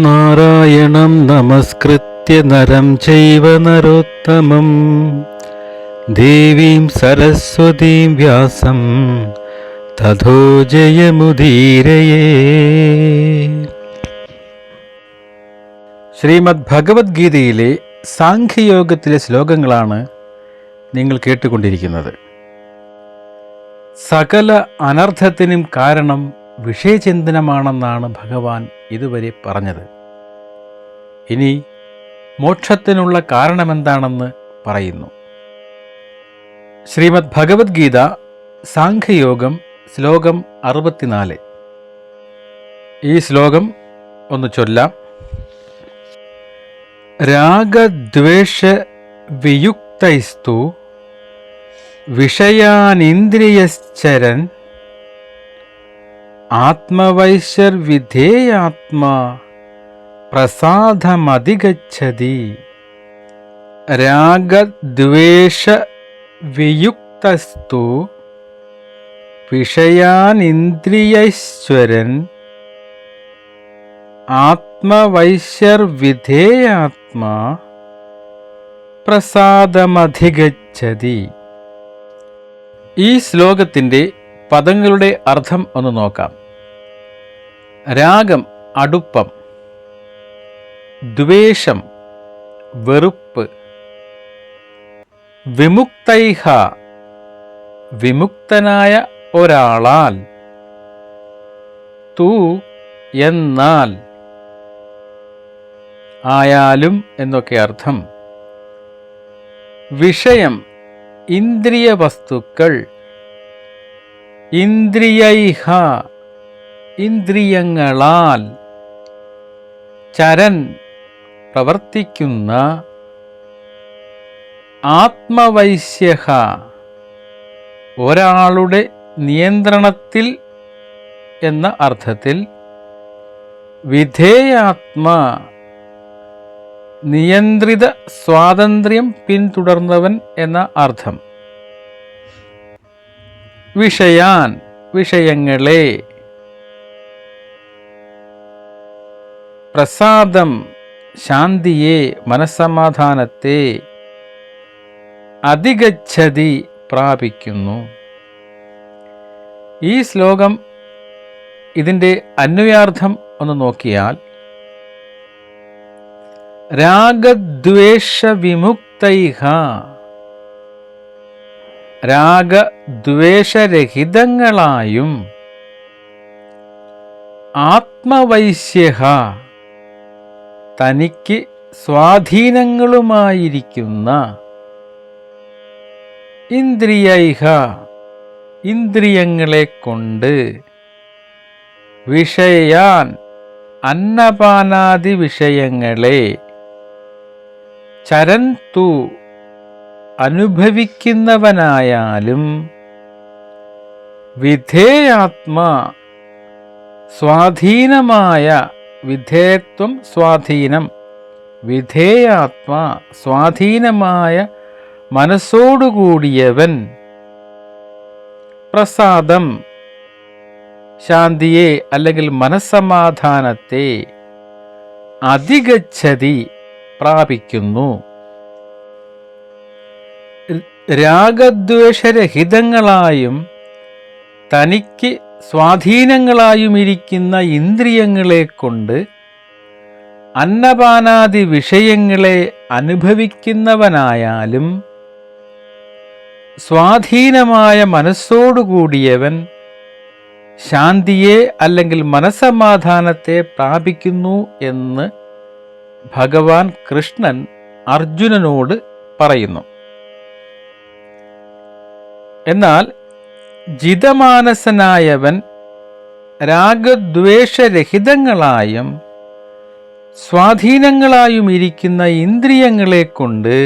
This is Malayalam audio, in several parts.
നാരായണം നമസ്കൃത്യ നരം ചൈവ നരോത്തമം ദേവീം സരസ്വതീം വ്യാസം തഥോ ജയമുദീരയേ. ശ്രീമദ് ഭഗവത്ഗീതയിലെ സാഖ്യയോഗത്തിലെ ശ്ലോകങ്ങളാണ് നിങ്ങൾ കേട്ടുകൊണ്ടിരിക്കുന്നത്. സകല അനർത്ഥത്തിനും കാരണം വിഷയചിന്തനമാണെന്നാണ് ഭഗവാൻ ഇതുവരെ പറഞ്ഞത്. ഇനി മോക്ഷത്തിനുള്ള കാരണമെന്താണെന്ന് പറയുന്നു. ശ്രീമദ് ഭഗവത്ഗീത സാഖ്യയോഗം ശ്ലോകം 64. ഈ ശ്ലോകം ഒന്ന് ചൊല്ലാം. രാഗദ്വേഷ വിയുക്തൈസ്തു വിഷയാനിന്ദ്രിയശ്ചരൻ ആത്മവൈശ്യർവിധേയാത്മാ പ്രസാദമധിഗച്ഛതി. രാഗദ്വേഷ വിയുക്തസ്തു വിഷയാനിന്ദ്രിയൈശ്വരൻ ആത്മവൈശ്യർവിധേയാത്മാ പ്രസാദമധിഗച്ഛതി. ഈ ശ്ലോകത്തിൻ്റെ പദങ്ങളുടെ അർത്ഥം ഒന്ന് നോക്കാം. രാഗം അടുപ്പം, ദ്വേഷം വെറുപ്പ്, വിമുക്തൈഹ വിമുക്തനായ ഒരാളാൽ, തു എന്നാൽ, ആയാലും എന്നൊക്കെ അർത്ഥം. വിഷയം ഇന്ദ്രിയ വസ്തുക്കൾ, ഇന്ദ്രിയൈഹ ഇന്ദ്രിയങ്ങളാൽ, ചരൻ പ്രവർത്തിക്കുന്ന, ആത്മവൈശ്യഃ ഒരാളുടെ നിയന്ത്രണത്തിൽ എന്ന അർത്ഥത്തിൽ, വിധേയാത്മാ നിയന്ത്രിത സ്വാതന്ത്ര്യം പിന്തുടർന്നവൻ എന്ന അർത്ഥം. വിഷയാൻ വിഷയങ്ങളെ, പ്രസാദം ശാന്തിയെ മനസ്സമാധാനത്തെ, അധിഗച്ഛതി പ്രാപിക്കുന്നു. ഈ ശ്ലോകം ഇതിൻ്റെ അന്വയാർത്ഥം ഒന്ന് നോക്കിയാൽ, രാഗദ്വേഷ വിമുക്തൈഹ രാഗദ്വേഷരഹിതങ്ങളായും, ആത്മവൈശ്യഃ തനിക്ക് സ്വാധീനങ്ങളുമായിരിക്കുന്ന, ഇന്ദ്രിയൈഹ ഇന്ദ്രിയങ്ങളെ കൊണ്ട്, വിഷയാൻ അന്നപാനാദി വിഷയങ്ങളെ, ചരന്തു അനുഭവിക്കുന്നവനായാലും, വിധേയാത്മാ സ്വാധീനമായ, വിധേയത്വം സ്വാധീനം, വിധേയാത്മാ സ്വാധീനമായ മനസ്സോടുകൂടിയവൻ, പ്രസാദം ശാന്തിയെ അല്ലെങ്കിൽ മനസ്സമാധാനത്തെ, അധിഗച്ഛതി പ്രാപിക്കുന്നു. രാഗദ്വേഷരഹിതങ്ങളായും തനിക്ക് സ്വാധീനങ്ങളായും ഇരിക്കുന്ന ഇന്ദ്രിയങ്ങളെ കൊണ്ട് അന്നപാനാദി വിഷയങ്ങളെ അനുഭവിക്കുന്നവനായാലും, സ്വാധീനമായ മനസ്സോടുകൂടിയവൻ ശാന്തിയെ അല്ലെങ്കിൽ മനസ്സമാധാനത്തെ പ്രാപിക്കുന്നു എന്ന് ഭഗവാൻ കൃഷ്ണൻ അർജുനനോട് പറയുന്നു. എന്നാൽ ജിതമാനസനായവൻ രാഗദ്വേഷരഹിതങ്ങളായും സ്വാധീനങ്ങളായും ഇരിക്കുന്ന ഇന്ദ്രിയങ്ങളെ കൊണ്ട്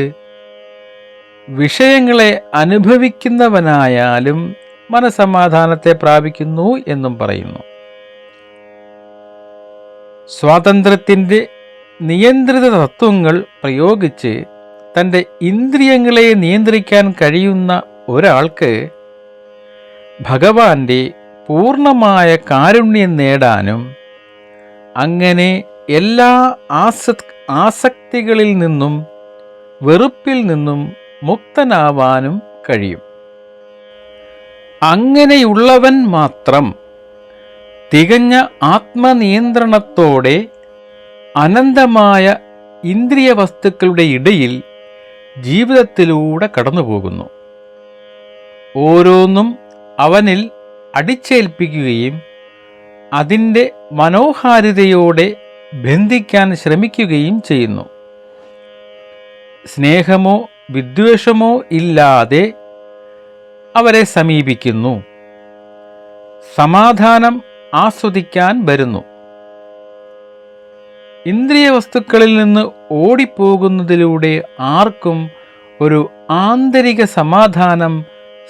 വിഷയങ്ങളെ അനുഭവിക്കുന്നവനായാലും മനസമാധാനത്തെ പ്രാപിക്കുന്നു എന്നും പറയുന്നു. സ്വാതന്ത്ര്യത്തിൻ്റെ നിയന്ത്രിത തത്വങ്ങൾ പ്രയോഗിച്ച് തൻ്റെ ഇന്ദ്രിയങ്ങളെ നിയന്ത്രിക്കാൻ കഴിയുന്ന ഒരാൾക്ക് ഭഗവാന്റെ പൂർണ്ണമായ കാരുണ്യം നേടാനും അങ്ങനെ എല്ലാ ആസക്തികളിൽ നിന്നും വെറുപ്പിൽ നിന്നും മുക്തനാവാനും കഴിയും. അങ്ങനെയുള്ളവൻ മാത്രം തികഞ്ഞ ആത്മനിയന്ത്രണത്തോടെ അനന്തമായ ഇന്ദ്രിയ വസ്തുക്കളുടെ ഇടയിൽ ജീവിതത്തിലൂടെ കടന്നുപോകുന്നു. ഓരോന്നും അവനിൽ അടിച്ചേൽപ്പിക്കുകയും അതിൻ്റെ മനോഹാരിതയോടെ ബന്ധിക്കാൻ ശ്രമിക്കുകയും ചെയ്യുന്നു. സ്നേഹമോ വിദ്വേഷമോ ഇല്ലാതെ അവരെ സമീപിക്കുന്നു. സമാധാനം ആസ്വദിക്കാൻ വരുന്നു. ഇന്ദ്രിയ വസ്തുക്കളിൽ നിന്ന് ഓടിപ്പോകുന്നതിലൂടെ ആർക്കും ഒരു ആന്തരിക സമാധാനം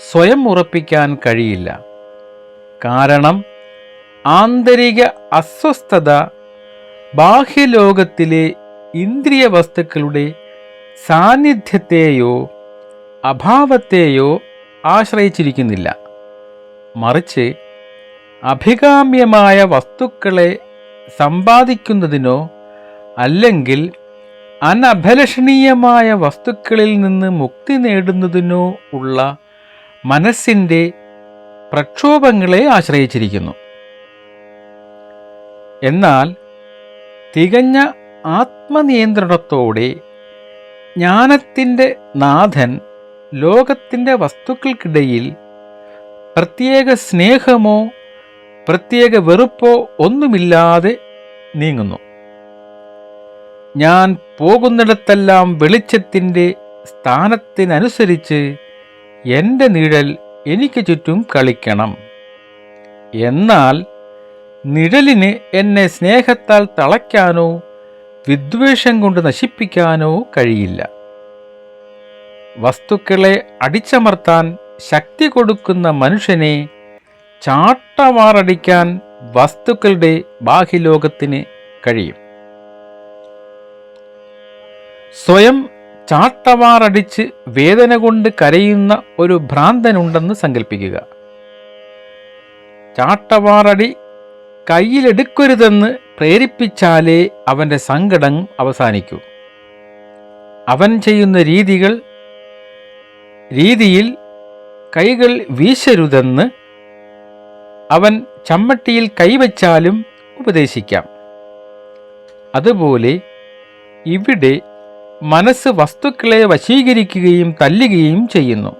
സ്വയം ഉറപ്പിക്കാൻ കഴിയില്ല. കാരണം ആന്തരിക അസ്വസ്ഥത ബാഹ്യലോകത്തിലെ ഇന്ദ്രിയ വസ്തുക്കളുടെ സാന്നിധ്യത്തെയോ അഭാവത്തെയോ ആശ്രയിച്ചിരിക്കുന്നില്ല. മറിച്ച് അഭികാമ്യമായ വസ്തുക്കളെ സമ്പാദിക്കുന്നതിനോ അല്ലെങ്കിൽ അനഭിലഷണീയമായ വസ്തുക്കളിൽ നിന്ന് മുക്തി നേടുന്നതിനോ ഉള്ള മനസ്സിൻ്റെ പ്രക്ഷോഭങ്ങളെ ആശ്രയിച്ചിരിക്കുന്നു. എന്നാൽ തികഞ്ഞ ആത്മനിയന്ത്രണത്തോടെ ജ്ഞാനത്തിൻ്റെ നാഥൻ ലോകത്തിൻ്റെ വസ്തുക്കൾക്കിടയിൽ പ്രത്യേക സ്നേഹമോ പ്രത്യേക വെറുപ്പോ ഒന്നുമില്ലാതെ നീങ്ങുന്നു. ഞാൻ പോകുന്നിടത്തെല്ലാം വെളിച്ചത്തിൻ്റെ സ്ഥാനത്തിനനുസരിച്ച് എൻ്റെ നിഴൽ എനിക്ക് ചുറ്റും കളിക്കണം. എന്നാൽ നിഴലിന് എന്നെ സ്നേഹത്താൽ തളയ്ക്കാനോ വിദ്വേഷം കൊണ്ട് നശിപ്പിക്കാനോ കഴിയില്ല. വസ്തുക്കളെ അടിച്ചമർത്താൻ ശക്തി കൊടുക്കുന്ന മനുഷ്യനെ ചാട്ടവാറടിക്കാൻ വസ്തുക്കളുടെ ബാഹ്യലോകത്തിന് കഴിയും. സ്വയം ചാട്ടവാറടിച്ച് വേദന കൊണ്ട് കരയുന്ന ഒരു ഭ്രാന്തനുണ്ടെന്ന് സങ്കല്പിക്കുക. ചാട്ടവാറടി കയ്യിലെടുക്കരുതെന്ന് പ്രേരിപ്പിച്ചാലേ അവൻ്റെ സങ്കടം അവസാനിക്കൂ. അവൻ ചെയ്യുന്ന രീതിയിൽ കൈകൾ വീശരുതെന്ന് അവൻ ചമ്മട്ടിയിൽ കൈവച്ചാലും ഉപദേശിക്കാം. അതുപോലെ ഇവിടെ മനസ്സ് വസ്തുക്കളെ വശീകരിക്കുകയും തല്ലുകയും ചെയ്യുന്നു.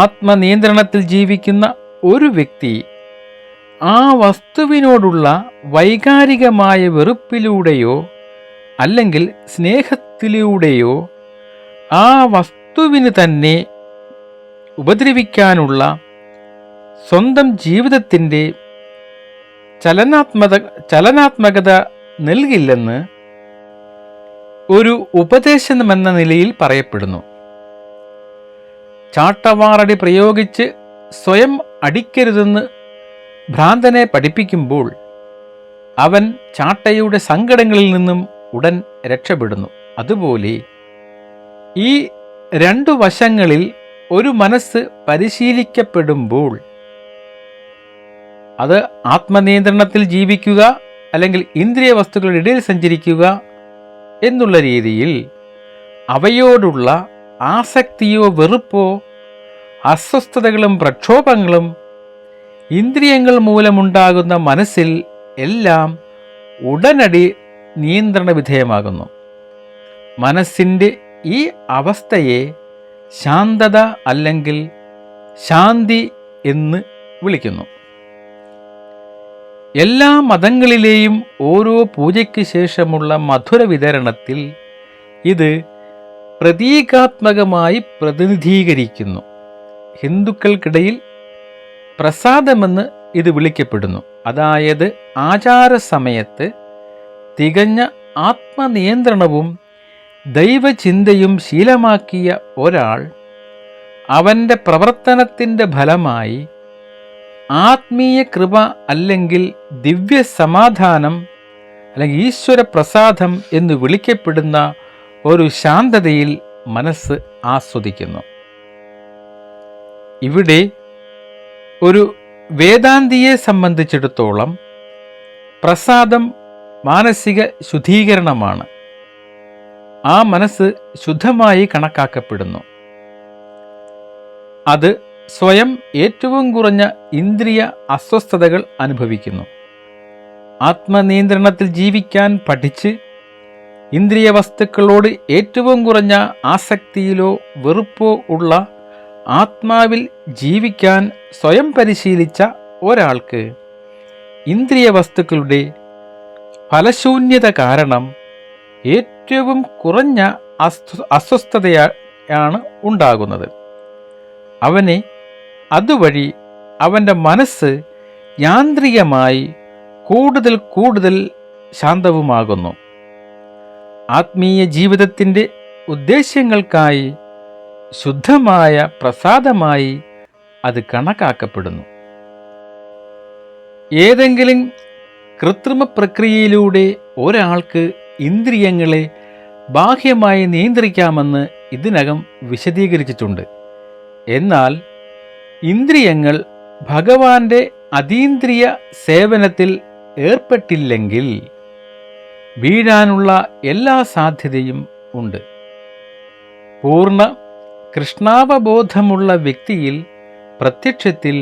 ആത്മനിയന്ത്രണത്തിൽ ജീവിക്കുന്ന ഒരു വ്യക്തി ആ വസ്തുവിനോടുള്ള വൈകാരികമായ വെറുപ്പിലൂടെയോ അല്ലെങ്കിൽ സ്നേഹത്തിലൂടെയോ ആ വസ്തുവിന് തന്നെ ഉപദ്രവിക്കാനുള്ള സ്വന്തം ജീവിതത്തിൻ്റെ ചലനാത്മകത നൽകില്ലെന്ന് ഒരു ഉപദേശമെന്ന നിലയിൽ പറയപ്പെടുന്നു. ചാട്ടവാറടി പ്രയോഗിച്ച് സ്വയം അടിക്കരുതെന്ന് ഭ്രാന്തനെ പഠിപ്പിക്കുമ്പോൾ അവൻ ചാട്ടയുടെ സങ്കടങ്ങളിൽ നിന്നും ഉടൻ രക്ഷപ്പെടുന്നു. അതുപോലെ ഈ രണ്ടു വശങ്ങളിൽ ഒരു മനസ്സ് പരിശീലിക്കപ്പെടുമ്പോൾ അത് ആത്മനിയന്ത്രണത്തിൽ ജീവിക്കുക അല്ലെങ്കിൽ ഇന്ദ്രിയ വസ്തുക്കളുടെ ഇടയിൽ സഞ്ചരിക്കുക എന്നുള്ള രീതിയിൽ അവയോടുള്ള ആസക്തിയോ വെറുപ്പോ അസ്വസ്ഥതകളും പ്രക്ഷോഭങ്ങളും ഇന്ദ്രിയങ്ങൾ മൂലമുണ്ടാകുന്ന മനസ്സിൽ എല്ലാം ഉടനടി നിയന്ത്രണ വിധേയമാകുന്നു. മനസ്സിൻ്റെ ഈ അവസ്ഥയെ ശാന്തത അല്ലെങ്കിൽ ശാന്തി എന്ന് വിളിക്കുന്നു. എല്ലാ മതങ്ങളിലെയും ഓരോ പൂജയ്ക്ക് ശേഷമുള്ള മധുര വിതരണത്തിൽ ഇത് പ്രതീകാത്മകമായി പ്രതിനിധീകരിക്കുന്നു. ഹിന്ദുക്കൾക്കിടയിൽ പ്രസാദമെന്ന് ഇത് വിളിക്കപ്പെടുന്നു. അതായത് ആചാരസമയത്ത് തികഞ്ഞ ആത്മനിയന്ത്രണവും ദൈവചിന്തയും ശീലമാക്കിയ ഒരാൾ അവൻ്റെ പ്രവർത്തനത്തിൻ്റെ ഫലമായി ആത്മീയ കൃപ അല്ലെങ്കിൽ ദിവ്യ സമാധാനം അല്ലെങ്കിൽ ഈശ്വര പ്രസാദം എന്ന് വിളിക്കപ്പെടുന്ന ഒരു ശാന്തതയിൽ മനസ്സ് ആസ്വദിക്കുന്നു. ഇവിടെ ഒരു വേദാന്തിയെ സംബന്ധിച്ചിടത്തോളം പ്രസാദം മാനസിക ശുദ്ധീകരണമാണ്. ആ മനസ്സ് ശുദ്ധമായി കണക്കാക്കപ്പെടുന്നു. അത് സ്വയം ഏറ്റവും കുറഞ്ഞ ഇന്ദ്രിയ അസ്വസ്ഥതകൾ അനുഭവിക്കുന്നു. ആത്മനിയന്ത്രണത്തിൽ ജീവിക്കാൻ പഠിച്ച് ഇന്ദ്രിയ വസ്തുക്കളോട് ഏറ്റവും കുറഞ്ഞ ആസക്തിയിലോ വെറുപ്പോ ഉള്ള ആത്മാവിൽ ജീവിക്കാൻ സ്വയം പരിശീലിച്ച ഒരാൾക്ക് ഇന്ദ്രിയ വസ്തുക്കളുടെ ഫലശൂന്യത കാരണം ഏറ്റവും കുറഞ്ഞ അസ്വസ്ഥതയാണ് ഉണ്ടാകുന്നത്. അവനെ അതുവഴി അവൻ്റെ മനസ്സ് യാന്ത്രികമായി കൂടുതൽ കൂടുതൽ ശാന്തവുമാകുന്നു. ആത്മീയ ജീവിതത്തിൻ്റെ ഉദ്ദേശ്യങ്ങൾക്കായി ശുദ്ധമായ പ്രസാദമായി അത് കണക്കാക്കപ്പെടുന്നു. ഏതെങ്കിലും കൃത്രിമ പ്രക്രിയയിലൂടെ ഒരാൾക്ക് ഇന്ദ്രിയങ്ങളെ ബാഹ്യമായി നിയന്ത്രിക്കാമെന്ന് ഇതിനകം വിശദീകരിച്ചിട്ടുണ്ട്. എന്നാൽ ഇന്ദ്രിയങ്ങൾ ഭഗവാന്റെ അതീന്ദ്രിയ സേവനത്തിൽ ഏർപ്പെട്ടില്ലെങ്കിൽ വീഴാനുള്ള എല്ലാ സാധ്യതയും ഉണ്ട്. പൂർണ്ണ കൃഷ്ണാവബോധമുള്ള വ്യക്തിയിൽ പ്രത്യക്ഷത്തിൽ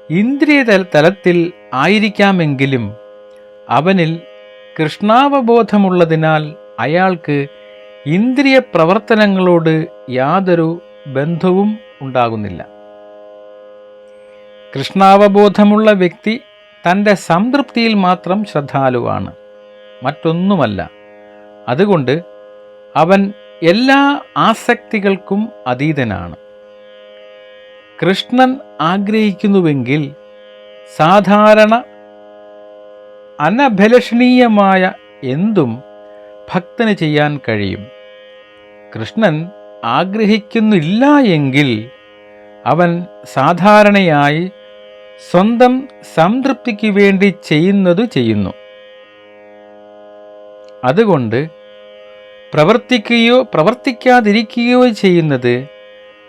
ഇന്ദ്രിയ തലത്തിൽ ആയിരിക്കാമെങ്കിലും അവനിൽ കൃഷ്ണാവബോധമുള്ളതിനാൽ അയാൾക്ക് ഇന്ദ്രിയ പ്രവർത്തനങ്ങളോട് യാതൊരു ബന്ധവും ഉണ്ടാകുന്നില്ല. കൃഷ്ണാവബോധമുള്ള വ്യക്തി തൻ്റെ സംതൃപ്തിയിൽ മാത്രം ശ്രദ്ധാലുവാണ്, മറ്റൊന്നുമല്ല. അതുകൊണ്ട് അവൻ എല്ലാ ആസക്തികൾക്കും അതീതനാണ്. കൃഷ്ണൻ ആഗ്രഹിക്കുന്നുവെങ്കിൽ സാധാരണ അനഭിലഷണീയമായ എന്തും ഭക്തന് ചെയ്യാൻ കഴിയും. കൃഷ്ണൻ ആഗ്രഹിക്കുന്നില്ല എങ്കിൽ അവൻ സാധാരണയായി സ്വന്തം സംതൃപ്തിക്ക് വേണ്ടി ചെയ്യുന്നു. അതുകൊണ്ട് പ്രവർത്തിക്കുകയോ പ്രവർത്തിക്കാതിരിക്കുകയോ ചെയ്യുന്നത്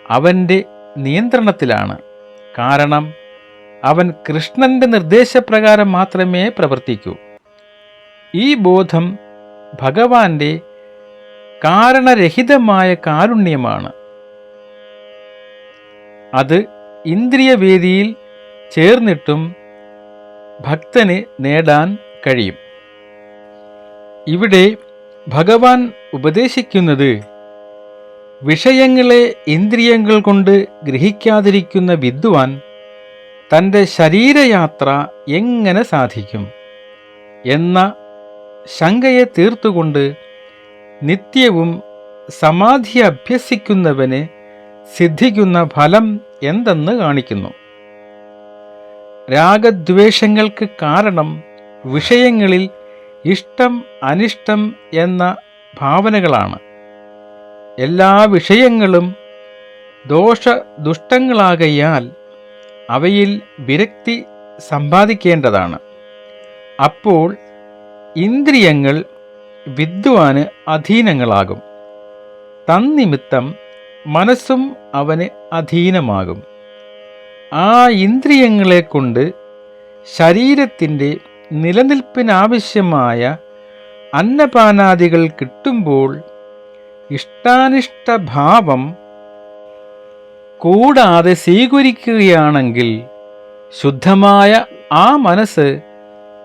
അവൻ്റെ നിയന്ത്രണത്തിലാണ്. കാരണം അവൻ കൃഷ്ണൻ്റെ നിർദ്ദേശപ്രകാരം മാത്രമേ പ്രവർത്തിക്കൂ. ഈ ബോധം ഭഗവാന്റെ കാരണരഹിതമായ കാരുണ്യമാണ്. അത് ഇന്ദ്രിയവേദിയിൽ ചേർന്നിട്ടും ഭക്തന് നേടാൻ കഴിയും. ഇവിടെ ഭഗവാൻ ഉപദേശിക്കുന്നത് വിഷയങ്ങളെ ഇന്ദ്രിയങ്ങൾ കൊണ്ട് ഗ്രഹിക്കാതിരിക്കുന്ന വിദ്വാൻ തൻ്റെ ശരീരയാത്ര എങ്ങനെ സാധിക്കും എന്ന ശങ്കയെ തീർത്തുകൊണ്ട് നിത്യവും സമാധി അഭ്യസിക്കുന്നവന് സിദ്ധിക്കുന്ന ഫലം എന്തെന്ന് കാണിക്കുന്നു. രാഗദ്വേഷങ്ങൾക്ക് കാരണം വിഷയങ്ങളിൽ ഇഷ്ടം അനിഷ്ടം എന്ന ഭാവനകളാണ്. എല്ലാ വിഷയങ്ങളും ദുഷ്ടങ്ങളാകയാൽ അവയിൽ വിരക്തി സമ്പാദിക്കേണ്ടതാണ്. അപ്പോൾ ഇന്ദ്രിയങ്ങൾ വിദ്വാന് അധീനങ്ങളാകും. തന്നിമിത്തം മനസ്സും അവന് അധീനമാകും. ആ ഇന്ദ്രിയങ്ങളെ കൊണ്ട് ശരീരത്തിൻ്റെ നിലനിൽപ്പിനാവശ്യമായ അന്നപാനാദികൾ കിട്ടുമ്പോൾ ഇഷ്ടാനിഷ്ടഭാവം കൂടാതെ സ്വീകരിക്കുകയാണെങ്കിൽ ശുദ്ധമായ ആ മനസ്സ്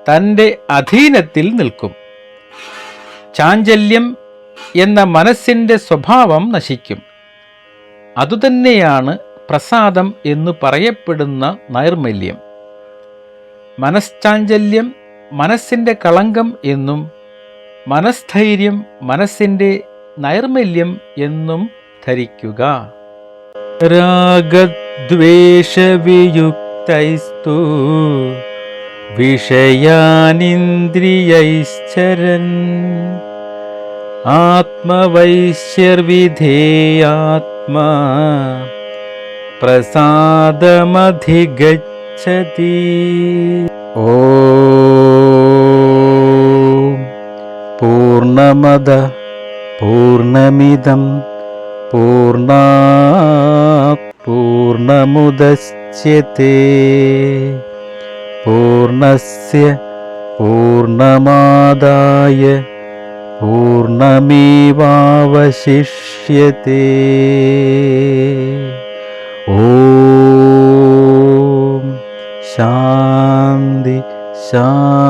തൻ്റെ അധീനത്തിൽ നിൽക്കും. ചാഞ്ചല്യം എന്ന മനസ്സിൻ്റെ സ്വഭാവം നശിക്കും. അതുതന്നെയാണ് പ്രസാദം എന്നു പറയപ്പെടുന്ന നൈർമല്യം. മനശ്ചാഞ്ചല്യം മനസ്സിൻ്റെ കളങ്കം എന്നും മനസ്ഥൈര്യം മനസ്സിൻ്റെ നൈർമല്യം എന്നും ധരിക്കുക. രാഗദ്വേഷവിയുക്തൈസ്തു വിഷയാനിന്ദ്രിയൈശ്ചരൻ ആത്മവൈശ്യർവിധേയാത്മാ പ്രസാദമധിഗച്ഛതി. ഓം പൂർണ്ണമദ പൂർണ്ണമിദം പൂർണ്ണാത് പൂർണ്ണമുദച്യത്തെ പൂർണ്ണമുദച്യത്തെ പൂർണ്ണസ്യ പൂർണ്ണമാദായ പൂർണ്ണമേവാവശിഷ്യത്തെ. ഓം ശാന്തി ശാന്തി.